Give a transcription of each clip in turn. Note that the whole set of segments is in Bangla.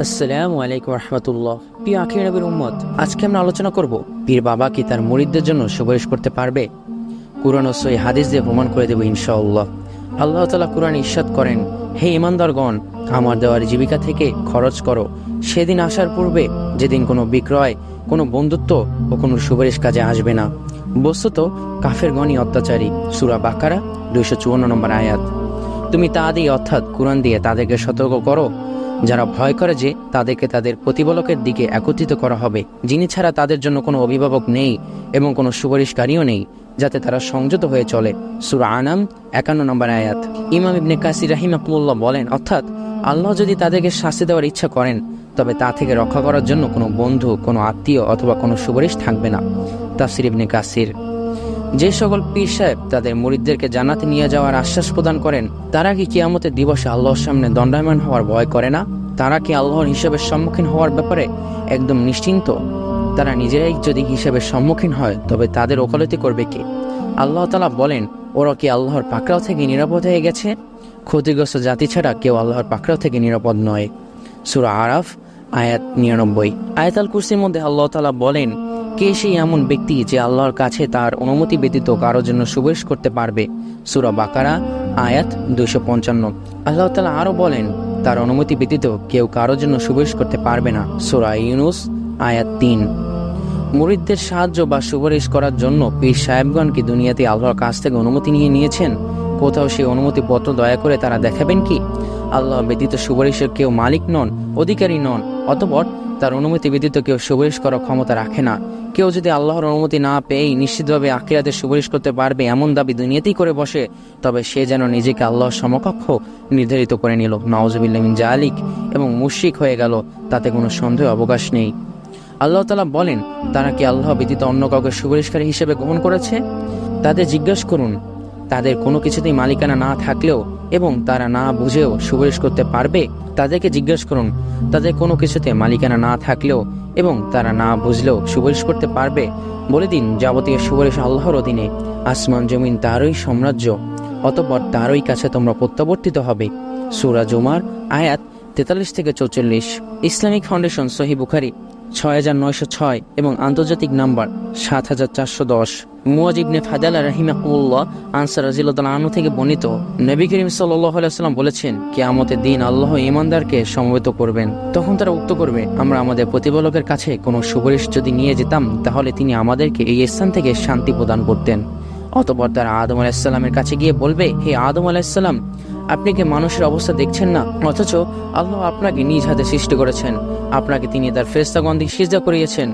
আসসালামু আলাইকুম রহমতুল্লাহ। প্রিয় আখির নবীর উম্মত, আজকে আমরা আলোচনা করব পীর বাবা কি তার মুরিদদের জন্য সুপারিশ করতে পারবে। কুরআন ও সহিহ হাদিস দিয়ে প্রমাণ করে দেব ইনশাআল্লাহ। আল্লাহ তাআলা কুরআনে ইরশাদ করেন, হে ঈমানদারগণ, আমার দেওয়ার জীবিকা থেকে খরচ করো সেদিন আসার পূর্বে যেদিন কোনো বিক্রয়, কোনো বন্ধুত্ব ও কোনো সুপারিশ কাজে আসবে না। বস্তুত কাফেরগণই অত্যাচারী। সূরা বাকারা 254 নম্বর আয়াত। তুমি তা দিয়ে অর্থাৎ কুরআন দিয়ে তাদেরকে সতর্ক করো যারা ভয় করে যে তাদেরকে তাদের প্রতিপালকের দিকে একত্রিত করা হবে, যিনি ছাড়া তাদের জন্য কোনো অভিভাবক নেই এবং কোনো সুপারিশকারীও নেই, যাতে তারা সংযত হয়ে চলে। সূরা আনাম 51 নম্বর আয়াত। ইমাম ইবনে কাসির রাহিমাহুল্লাহ বলেন, অর্থাৎ আল্লাহ যদি তাদেরকে শাস্তি দেওয়ার ইচ্ছা করেন তবে তা থেকে রক্ষা করার জন্য কোনো বন্ধু, কোনো আত্মীয় অথবা কোনো সুপারিশ থাকবে না। তাফসীর ইবনে কাসির। যে সকল পীর সাহেব তাদের মুরিদদেরকে জান্নাতে নিয়ে যাওয়ার আশ্বাস প্রদান করেন, তারা কি কিয়ামতের দিবসে আল্লাহর সামনে দণ্ডায়মান হওয়ার ভয় করে না? তারা কি আল্লাহর হিসাবের সম্মুখীন হওয়ার ব্যাপারে একদম নিশ্চিন্ত? তারা নিজেরাই যদি হিসাবের সম্মুখীন হয় তবে তাদের ওকালতি করবে কে? আল্লাহ তাআলা বলেন, ওরা কি আল্লাহর পাকড়াও থেকে নিরাপদ হয়ে গেছে? ক্ষতিগ্রস্ত জাতি ছাড়া কেউ আল্লাহর পাকড়াও থেকে নিরাপদ নয়। সূরা আরাফ আয়াত 99। আয়াতুল কুরসির মধ্যে আল্লাহ তাআলা বলেন, কে সেই এমন ব্যক্তি যে আল্লাহর কাছে তার অনুমতি ব্যতীত কারোর জন্য সুপারিশ করতে পারবে? সূরা বাকারা আয়াত 255। আল্লাহ তাআলা আরো বলেন, তার অনুমতি ব্যতীত কেউ কারোর জন্য সুপারিশ করতে পারবে না। সূরা ইউনূস আয়াত 3। মুরিদদের সাহায্য বা সুপারিশ করার জন্য পীর সাহেবগণ কি দুনিয়াতে আল্লাহর কাছ থেকে অনুমতি নিয়েছেন? কোথাও সেই অনুমতি পত্র দয়া করে তারা দেখাবেন কি? আল্লাহ ব্যতীত সুপারিশের কেউ মালিক নন, অধিকারী নন, অতঃপর তার অনুমতি ব্যতীত কেউ সুপারিশ করার ক্ষমতা রাখে না। কেউ যদি আল্লাহর অনুমতি না পেয়েই নিশ্চিতভাবে আখিরাতে সুপারিশ করতে পারবে এমন দাবি দুনিয়াতেই করে বসে, তবে সে যেন নিজেকে আল্লাহর সমকক্ষ নির্ধারিত করে নিল, নাউযুবিল্লাহি মিন যালিক, এবং মুশরিক হয়ে গেল। তাতে কোনো সন্দেহ অবকাশ নেই। আল্লাহ তাআলা বলেন, তারা কি আল্লাহ ব্যতীত অন্য কাউকে সুপারিশকারী হিসেবে গ্রহণ করেছে? তাদের জিজ্ঞাসা করুন, তাদের কোনো কিছুতেই মালিকানা না থাকলেও এবং তারা না বুঝেও সুপারিশ করতে পারবে? তাদেরকে জিজ্ঞাসা করুন, তাদের কোনো কিছুতে মালিকানা না থাকলেও এবং তারা না বুঝলেও সুপারিশ করতে পারবে? বলে দিন, যাবতীয় সুপারিশ আল্লাহর অধীনে। আসমান জমিন তারই সাম্রাজ্য, অতঃপর তারই কাছে তোমরা প্রত্যাবর্তিত হবে। সূরা জুমার আয়াত 43 থেকে 44। ইসলামিক ফাউন্ডেশন সহিহ বুখারী 6906 এবং আন্তর্জাতিক নাম্বার 7410। মুয়াজ ইবনে ফাদালা রাহিমাহুল্লাহ আনসার রাদিয়াল্লাহু আনহু থেকে বর্ণিত, নবী করিম সাল্লাল্লাহু আলাইহি ওয়াসাল্লাম বলেছেন, কিয়ামতের দিন আল্লাহ ঈমানদারকে সমবেত করবেন। তখন তারা উক্ত করবে, আমরা আমাদের প্রতিপালকের কাছে কোনো সুপারিশ যদি নিয়ে যেতাম তাহলে তিনি আমাদেরকে এই স্থান থেকে শান্তি প্রদান করতেন। অতঃপর তারা আদম আলাইহিস সালামের কাছে গিয়ে বলবে, হে আদম আলাইহিস সালাম, আপনি কি মানুষের অবস্থা দেখছেন না? অথচ আল্লাহ আপনাকে নিজ হাতে সৃষ্টি করেছেন, আপনাকে তিনি তার ফেরেশতাগণ দিয়ে সিজদা করিয়েছেন,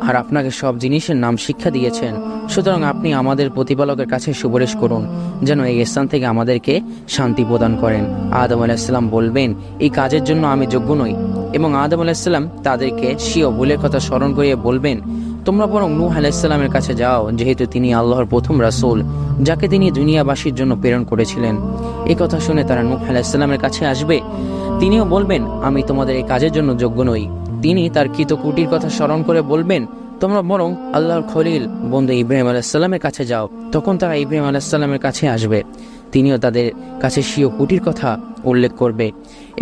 আর আপনাকে সব জিনিসের নাম শিক্ষা দিয়েছেন। সুতরাং আপনি আমাদের প্রতিপালকের কাছে সুপারিশ করুন যেন এই স্থান থেকে আমাদেরকে শান্তি প্রদান করেন। আদম আলাইহিস সালাম বলবেন, এই কাজের জন্য আমি যোগ্য নই। এবং আদম আলাইহিস সালাম তাদেরকে স্বীয় ভুলের কথা স্মরণ করিয়ে বলবেন, তোমরা বরং নূহ আলাইহিস সালামের কাছে যাও, যেহেতু তিনি আল্লাহর প্রথম রাসূল, যাকে তিনি দুনিয়াবাসীর জন্য প্রেরণ করেছিলেন। এই কথা শুনে তারা নূহ আলাইহিস সালামের কাছে আসবে। তিনিও বলবেন, আমি তোমাদের এই কাজের জন্য যোগ্য নই। তিনি তার কৃতকুটির কথা স্মরণ করে বলবেন, তোমরা বরং আল্লাহর খলিল বন্ধু ইব্রাহিম আলাইহিস সালামের কাছে যাও। তখন তারা ইব্রাহিম আলাইহিস সালামের কাছে আসবে। তিনিও তাদের কাছে স্বীয় কুটির কথা উল্লেখ করবে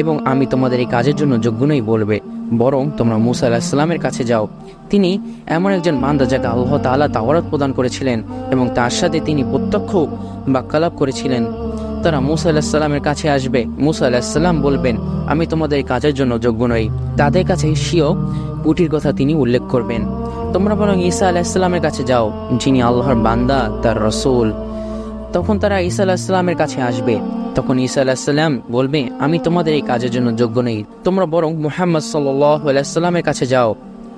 এবং আমি তোমাদের এই কাজের জন্য যোগ্য নই বলবে। বরং তোমরা মূসা আলাইহিস সালামের কাছে যাও। তিনি এমন একজন বান্দা যাকে আল্লাহ তাআলা তাওরাত প্রদান করেছিলেন এবং তার সাথে তিনি প্রত্যক্ষ বাক্যালাপ করেছিলেন। তারা মূসা আলাইহিস সালামের কাছে আসবে। মূসা আলাইহিস সালাম বলবেন, আমি তোমাদের এই কাজের জন্য যোগ্য নই। তাদের কাছে স্বীয় কুটির কথা তিনি উল্লেখ করবেন। তোমরা বরং ঈসা আলাইহিস সালামের কাছে যাও, যিনি আল্লাহর বান্দা, তার রাসূল। তখন তারা ঈসা আলাইহিস সালামের কাছে আসবে। তখন ঈসা আলাইহিস সালাম বলবে, আমি তোমাদের এই কাজের জন্য যোগ্য নই। তোমরা বরং মুহাম্মদ সাল্লাল্লাহু আলাইহি সাল্লামের কাছে যাও।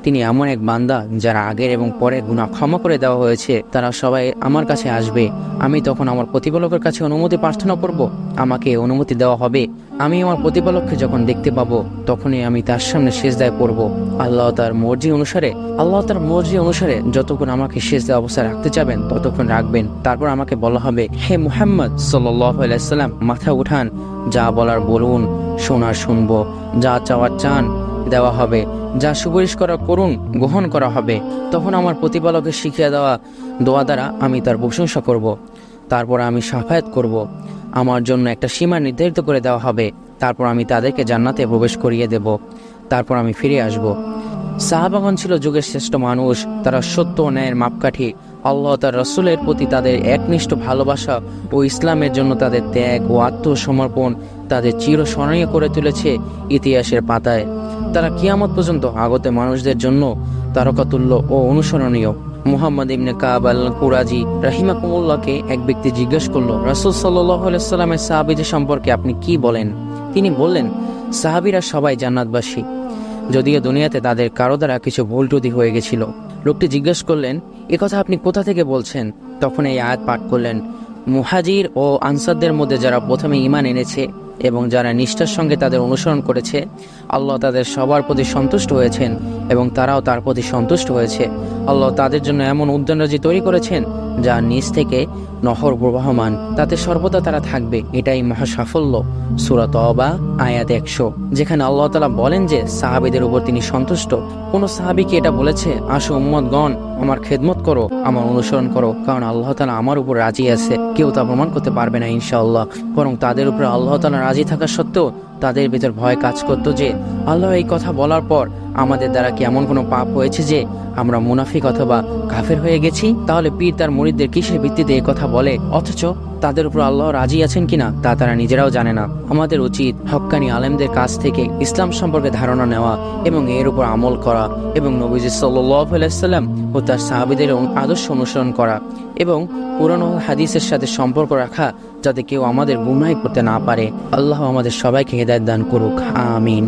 তিনি এমন এক বান্দা যারা আগের এবং পরের গুনাহ ক্ষমা করে দেওয়া হয়েছে। তারা সবাই আমার কাছে আসবে। আমি তখন আমার প্রতিপালকের কাছে অনুমতি প্রার্থনা করব। আমাকে অনুমতি দেওয়া হবে। আমি আমার প্রতিপালককে যখন দেখতে পাবো তখনই আমি তার সামনে সিজদায় পড়ব। আল্লাহ তার মর্জি অনুসারে যতক্ষণ আমাকে সিজদা অবস্থায় রাখতে চাবেন ততক্ষণ রাখবেন। তারপর আমাকে বলা হবে, হে মুহাম্মদ সাল্লাল্লাহু আলাইহি সাল্লাম, মাথা উঠান, যা বলার বলুন, শোনার শুনবো, যা চাওয়ার চান, দেওয়া হবে, যা সুপারিশ করা করুন, গ্রহণ করা হবে। তখন আমার প্রতিপালকের শিখিয়ে দেওয়া দোয়া দ্বারা আমি তার প্রশংসা করব। তারপর আমি শাফায়াত করব। আমার জন্য একটা সীমা নির্ধারিত করে দেওয়া হবে। তারপর আমি তাদেরকে জান্নাতে প্রবেশ করিয়ে দেব। তারপর আমি ফিরে আসব। সাহাবাগণ ছিল যুগের শ্রেষ্ঠ মানুষ। তারা সত্য ও ন্যায়ের মাপকাঠি। আল্লাহ তার রসুলের প্রতি তাদের একনিষ্ঠ ভালোবাসা ও ইসলামের জন্য তাদের ত্যাগ ও আত্মসমর্পণ তাদের চিরস্মরণীয় করে তুলেছে ইতিহাসের পাতায়। তারা কিয়ামত পর্যন্ত আগত মানুষদের জন্য তারকাতুল্য ও অনুসরণীয়। মুহাম্মদ ইবনে কাব আল কুরাজি রাহিমাকুমুল্লাহকে এক ব্যক্তি জিজ্ঞেস করলো, রাসূল সাল্লাল্লাহু আলাইহি সাল্লামের সাহাবীদের সম্পর্কে আপনি কি বলেন? তিনি বললেন, সাহাবীরা সবাই জান্নাতবাসী, যদিও দুনিয়াতে তাদের কারো দ্বারা কিছু ভুল ত্রুটি হয়ে গেছিল। লোকটি জিজ্ঞেস করলেন, একথা আপনি কোথা থেকে বলছেন? তখন এই আয়াত পাঠ করলেন, মুহাজির ও আনসারদের মধ্যে যারা প্রথমে ঈমান এনেছে এবং যারা নিষ্ঠার সঙ্গে তাদের অনুসরণ করেছে, আল্লাহ তাদের সবার প্রতি সন্তুষ্ট হয়েছেন এবং তারাও তার প্রতি সন্তুষ্ট হয়েছে। আল্লাহ তাদের জন্য এমন উদ্যানরাজি তৈরি করেছেন যা নিচ থেকে নহর প্রবাহমান, তাতে সর্বদা তারা থাকবে। এটাই মহা সাফল্য। সূরা তওবা আয়াত 100, যেখানে আল্লাহ তাআলা বলেন যে সাহাবীদের উপর তিনি সন্তুষ্ট। কোন সাহাবীকে এটা বলেছে, আসো উম্মতগণ, আমার খেদমত করো, আমার অনুসরণ করো, কারণ আল্লাহ তাআলা আমার উপর রাজি আছে? কেউ তা প্রমাণ করতে পারবে না ইনশাআল্লাহ। বরং তাদের উপর আল্লাহ তাআলা রাজি থাকা সত্ত্বেও তাদের ভিতর ভয় কাজ করত যে আল্লাহ এই কথা বলার পর আমাদের দ্বারা কি এমন কোনো পাপ হয়েছে যে আমরা মুনাফিক অথবা কাফের হয়ে গেছি? তাহলে পীর তার মুরিদদের কিসের ভিত্তিতে এই কথা বলে, অথচ তাদের উপর আল্লাহ রাজি আছেন কিনা তা তারা নিজেরাও জানে না? আমাদের উচিত হক্কানি আলেমদের কাছ থেকে ইসলাম সম্পর্কে ধারণা নেওয়া এবং এর উপর আমল করা এবং নবীজি সাল্লাল্লাহু আলাইহি সাল্লাম ও তার সাহাবীদের আদর্শ অনুসরণ করা এবং কুরআন ও হাদিসের সাথে সম্পর্ক রাখা, যাতে কেউ আমাদের গুমরাহি করতে না পারে। আল্লাহ আমাদের সবাইকে হেদায়েত দান করুক, আমিন।